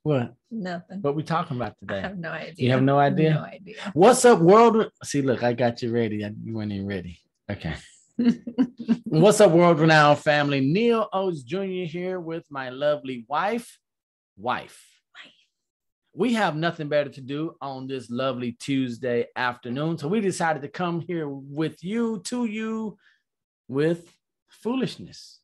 What? Nothing. What we talking about I today? have no idea. You have no idea? No idea. What's up, world? See, look, I got you ready. You weren't even ready. Okay. What's up, world renowned family? Neil Oates Jr. here with my lovely wife. We have nothing better to do on this lovely Tuesday afternoon. So we decided to come here with you, to you, with foolishness,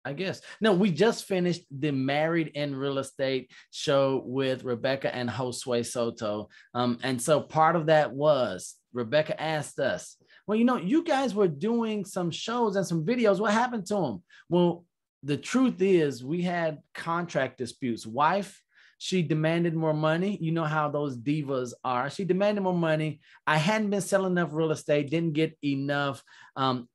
I guess. No, we just finished the Married in Real Estate show with Rebecca and Josue Soto. And so part of that was Rebecca asked us, well, you guys were doing some shows and some videos. What happened to them? Well, the truth is we had contract disputes. Wife, she demanded more money. You know how those divas are. She demanded more money. I hadn't been selling enough real estate, didn't get enough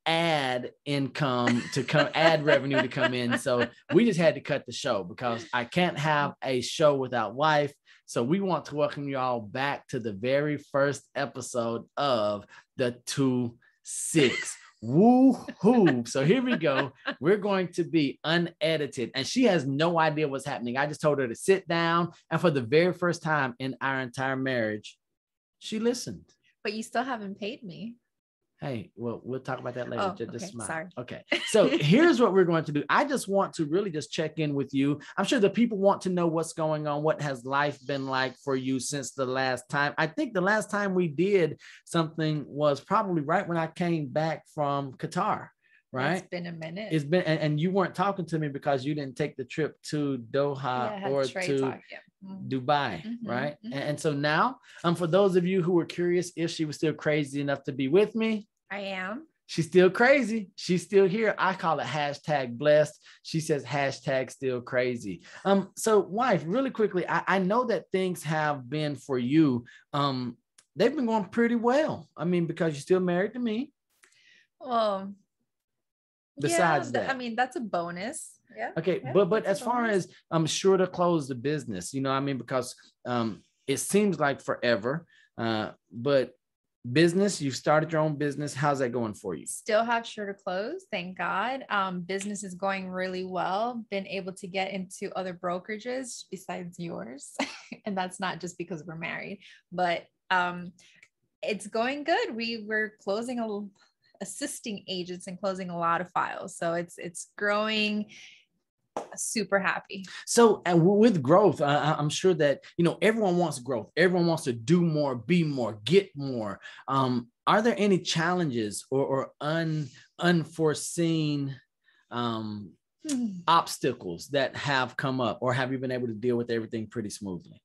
ad income to come, ad revenue to come in. So we just had to cut the show because I can't have a show without wife. So we want to welcome you all back to the very first episode of the 2-6. Woo-hoo. So here we go. We're going to be unedited. And she has no idea what's happening. I just told her to sit down. And for the very first time in our entire marriage, she listened. But you still haven't paid me. Hey, well, we'll talk about that later. Oh, Just okay, smile. sorry. Okay. So here's what we're going to do. I just want to really just check in with you. I'm sure the people want to know what's going on. What has life been like for you since the last time? I think the last time we did something was probably right when I came back from Qatar, right? It's been a minute. It's been, and you weren't talking to me because you didn't take the trip to Doha or to Dubai, right? And so now, for those of you who were curious if she was still crazy enough to be with me, I am. She's still crazy. She's still here. I call it hashtag blessed. She says hashtag still crazy. So wife, really quickly, I know that things have been for you. They've been going pretty well. I mean, because you're still married to me. Well, besides that, I mean, that's a bonus. Yeah. Okay. Yeah, but as far as I'm sure to close the business, because it seems like forever, but business, you've started your own business. How's that going for you? Still have Sure to Close, thank God. Business is going really well. Been able to get into other brokerages besides yours. And that's not just because we're married, but it's going good. We were closing assisting agents and closing a lot of files. So it's growing. Super happy. So, and with growth, I'm sure that, everyone wants growth. Everyone wants to do more, be more, get more. Are there any challenges or unforeseen obstacles that have come up, or have you been able to deal with everything pretty smoothly?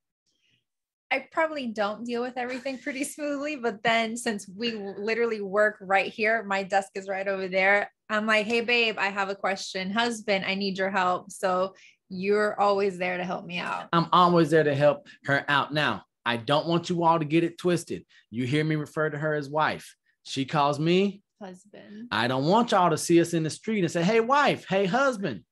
I probably don't deal with everything pretty smoothly, but then since we literally work right here, my desk is right over there. I'm like, hey, babe, I have a question. Husband, I need your help. So you're always there to help me out. I'm always there to help her out. Now, I don't want you all to get it twisted. You hear me refer to her as wife. She calls me husband. I don't want y'all to see us in the street and say, hey, wife, hey, husband.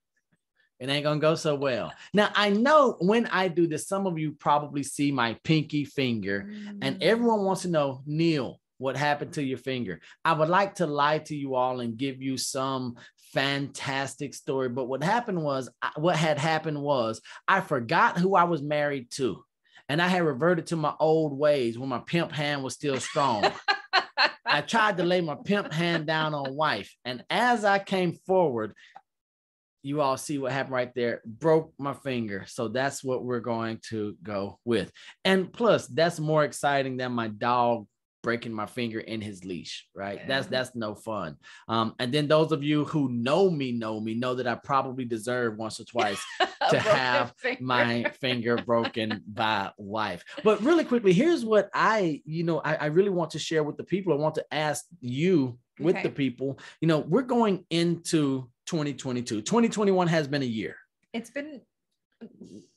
It ain't going to go so well. Now, I know when I do this, some of you probably see my pinky finger, and everyone wants to know, Neil, what happened to your finger? I would like to lie to you all and give you some fantastic story. But what had happened was I forgot who I was married to, and I had reverted to my old ways when my pimp hand was still strong. I tried to lay my pimp hand down on wife. And as I came forward, you all see what happened right there, broke my finger. So that's what we're going to go with. And plus, that's more exciting than my dog breaking my finger in his leash, right? Yeah. That's no fun. And then those of you who know me know that I probably deserve once or twice to have my finger broken by wife. But really quickly, here's what I really want to share with the people. I want to ask you with the people, we're going into 2022. 2021 has been a year. It's been.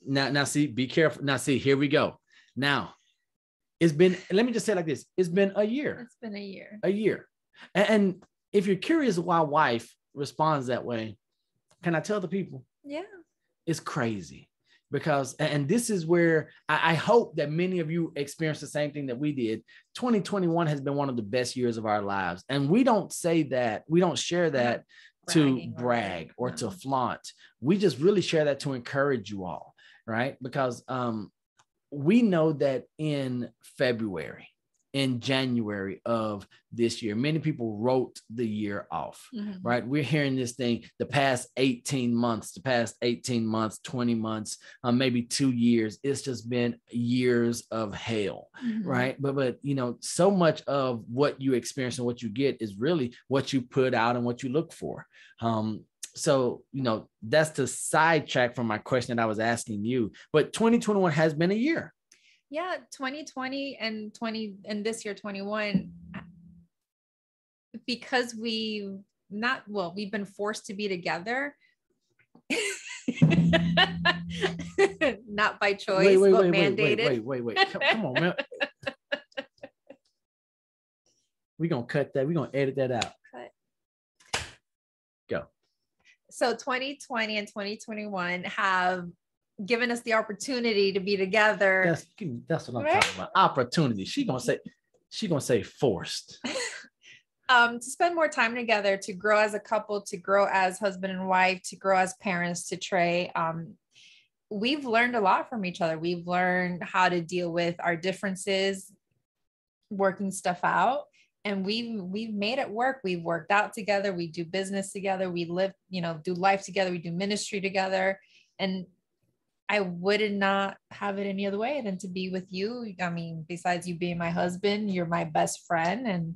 Now see, be careful. Now see, here we go. Now, it's been, let me just say it like this. It's been a year. It's been a year. A year. And if you're curious why wife responds that way, can I tell the people? Yeah. It's crazy. Because, and this is where I hope that many of you experienced the same thing that we did. 2021 has been one of the best years of our lives. And we don't say that, we don't share that to brag or to flaunt. We just really share that to encourage you all. right? Because we know that in February, in January of this year, many people wrote the year off, right? We're hearing this thing the past 18 months, 20 months, maybe 2 years. It's just been years of hell, right? But you know, so much of what you experience and what you get is really what you put out and what you look for. So, you know, that's the sidetrack from my question that I was asking you. But 2021 has been a year. Yeah, 2020 and this year 21, because we've been forced to be together. Not by choice, but mandated. Wait. Come on, man. We're gonna cut that. We're gonna edit that out. Go. So 2020 and 2021 have given us the opportunity to be together. That's what I'm talking about. Opportunity. She gonna say forced. To spend more time together, to grow as a couple, to grow as husband and wife, to grow as parents to Trey. We've learned a lot from each other. We've learned how to deal with our differences, working stuff out. And we've made it work. We've worked out together. We do business together. We live, do life together. We do ministry together. And I would not have it any other way than to be with you. I mean, besides you being my husband, you're my best friend, and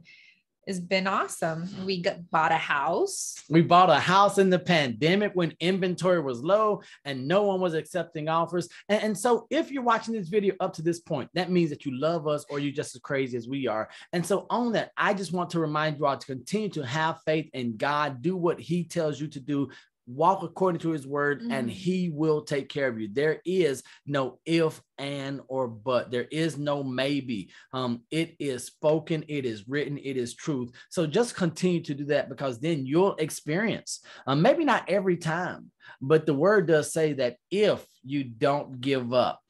it's been awesome. We bought a house. We bought a house in the pandemic when inventory was low and no one was accepting offers. And so if you're watching this video up to this point, that means that you love us or you're just as crazy as we are. And so on that, I just want to remind you all to continue to have faith in God, do what he tells you to do. Walk according to his word, and he will take care of you. There is no if, and, or but. There is no maybe. It is spoken, it is written, it is truth. So just continue to do that, because then you'll experience, maybe not every time, but the word does say that if you don't give up,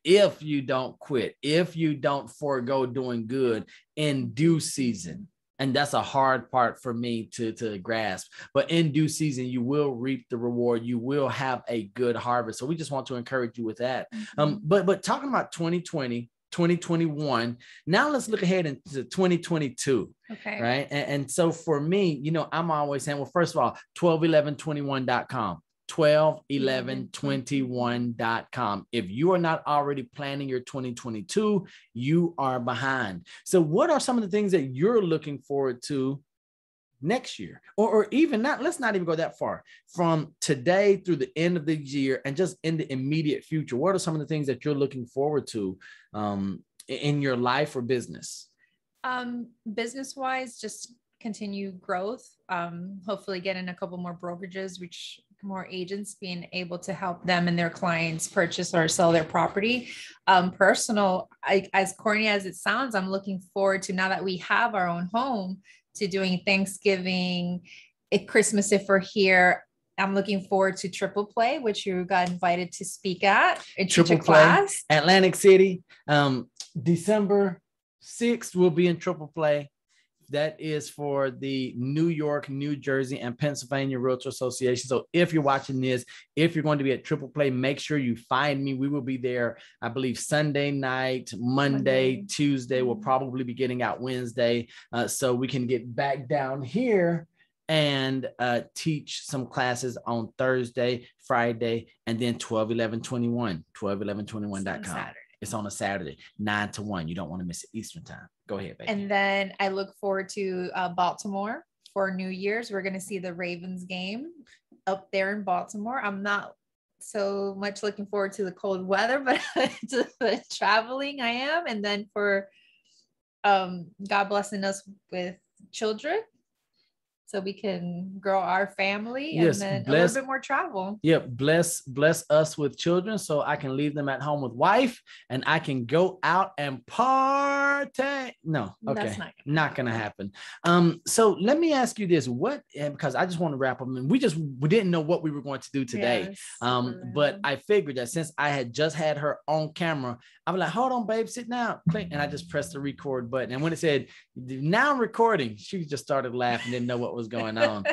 if you don't quit, if you don't forego doing good in due season. And that's a hard part for me to grasp. But in due season, you will reap the reward. You will have a good harvest. So we just want to encourage you with that. But talking about 2020, 2021, now let's look ahead into 2022. Okay. Right. And so for me, I'm always saying, well, first of all, 121121.com. 121121.com. If you are not already planning your 2022, you are behind. So what are some of the things that you're looking forward to next year? Or even not, let's not even go that far. From today through the end of the year and just in the immediate future, what are some of the things that you're looking forward to in your life or business? Business-wise, just continue growth. Hopefully get in a couple more brokerages, reach more agents, being able to help them and their clients purchase or sell their property. Personal, as corny as it sounds, I'm looking forward to, now that we have our own home, to doing Thanksgiving, Christmas if we're here. I'm looking forward to Triple Play, which you got invited to speak at. Triple Play, Atlantic City, December 6th, we'll be in Triple Play. That is for the New York, New Jersey, and Pennsylvania Realtor Association. So if you're watching this, if you're going to be at Triple Play, make sure you find me. We will be there, I believe, Sunday night, Monday, Tuesday. We'll probably be getting out Wednesday, so we can get back down here and teach some classes on Thursday, Friday, and then 12/11/21, 12/11/21.com. It's on a Saturday, 9 to 1. You don't want to miss it, Eastern time. Go ahead, baby. And then I look forward to Baltimore for New Year's. We're going to see the Ravens game up there in Baltimore. I'm not so much looking forward to the cold weather, but to the traveling I am. And then for God blessing us with children, so we can grow our family, and then a little bit more travel. Yep. Bless us with children so I can leave them at home with wife and I can go out and party. No, okay. That's not gonna happen. So let me ask you this, because I just want to wrap up, and we didn't know what we were going to do today. Yes, but I figured that since I had just had her on camera, I was like, hold on, babe, sit down. Click, and I just pressed the record button. And when it said now recording, she just started laughing, didn't know what was going on.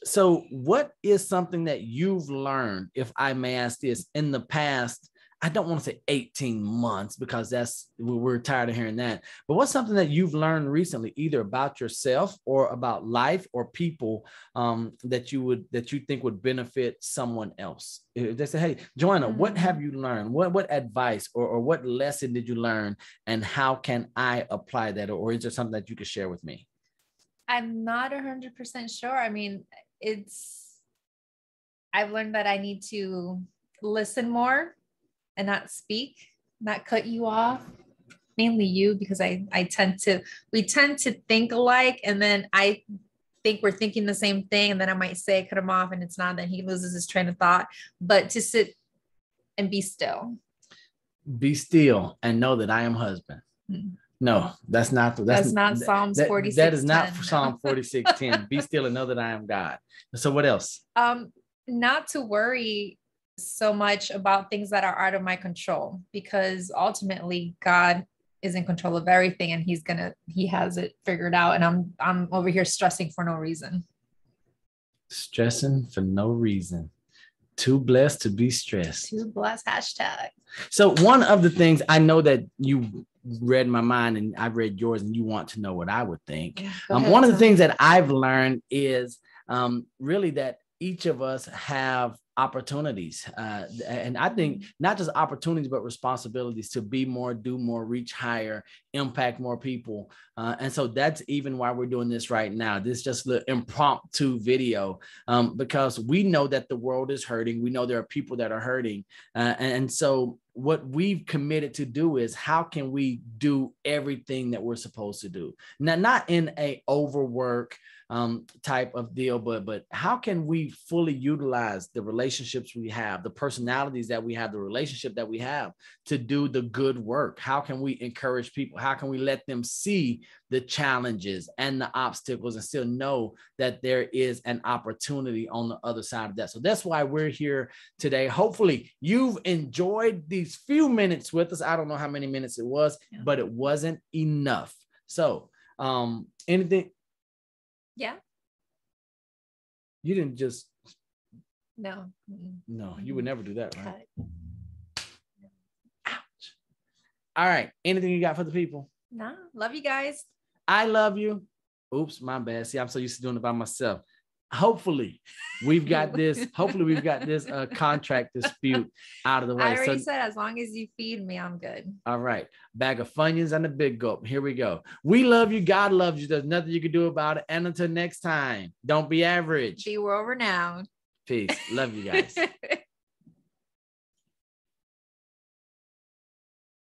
So what is something that you've learned, if I may ask this, in the past? I don't want to say 18 months because we're tired of hearing that. But what's something that you've learned recently, either about yourself or about life or people, that you think would benefit someone else? If they say, hey, Joanna, what have you learned? What advice or what lesson did you learn? And how can I apply that? Or is there something that you could share with me? I'm not 100% sure. I mean, I've learned that I need to listen more and not speak, not cut you off, mainly you, because we tend to think alike. And then I think we're thinking the same thing. And then I might say, cut him off, and it's not, then he loses his train of thought. But to sit and be still. Be still and know that I am husband. No, that's not Psalms 46. That is not Psalm 46:10. Be still and know that I am God. So what else? Not to worry so much about things that are out of my control, because ultimately God is in control of everything, and he has it figured out. And I'm over here stressing for no reason. Stressing for no reason. Too blessed to be stressed. Too blessed, hashtag. So one of the things, I know that you read my mind and I've read yours, and you want to know what I would think. One of the things that I've learned is really that each of us have opportunities. And I think not just opportunities, but responsibilities to be more, do more, reach higher, impact more people. And so that's even why we're doing this right now. This is just the impromptu video, because we know that the world is hurting. We know there are people that are hurting. And so what we've committed to do is, how can we do everything that we're supposed to do? Now, not in a overwork type of deal, but how can we fully utilize the relationships we have, the personalities that we have, the relationship that we have to do the good work? How can we encourage people? How can we let them see the challenges and the obstacles and still know that there is an opportunity on the other side of that? So that's why we're here today. Hopefully you've enjoyed these few minutes with us. I don't know how many minutes it was, but it wasn't enough. So anything? Yeah. You didn't just. No, you would never do that, right? Ouch. All right. Anything you got for the people? No. Love you guys. I love you. Oops, my bad. See, I'm so used to doing it by myself. Hopefully we've got this contract dispute out of the way. I already said, as long as you feed me, I'm good. All right. Bag of Funyuns and a big gulp. Here we go. We love you. God loves you. There's nothing you can do about it. And until next time, don't be average. Be world renowned. Peace. Love you guys.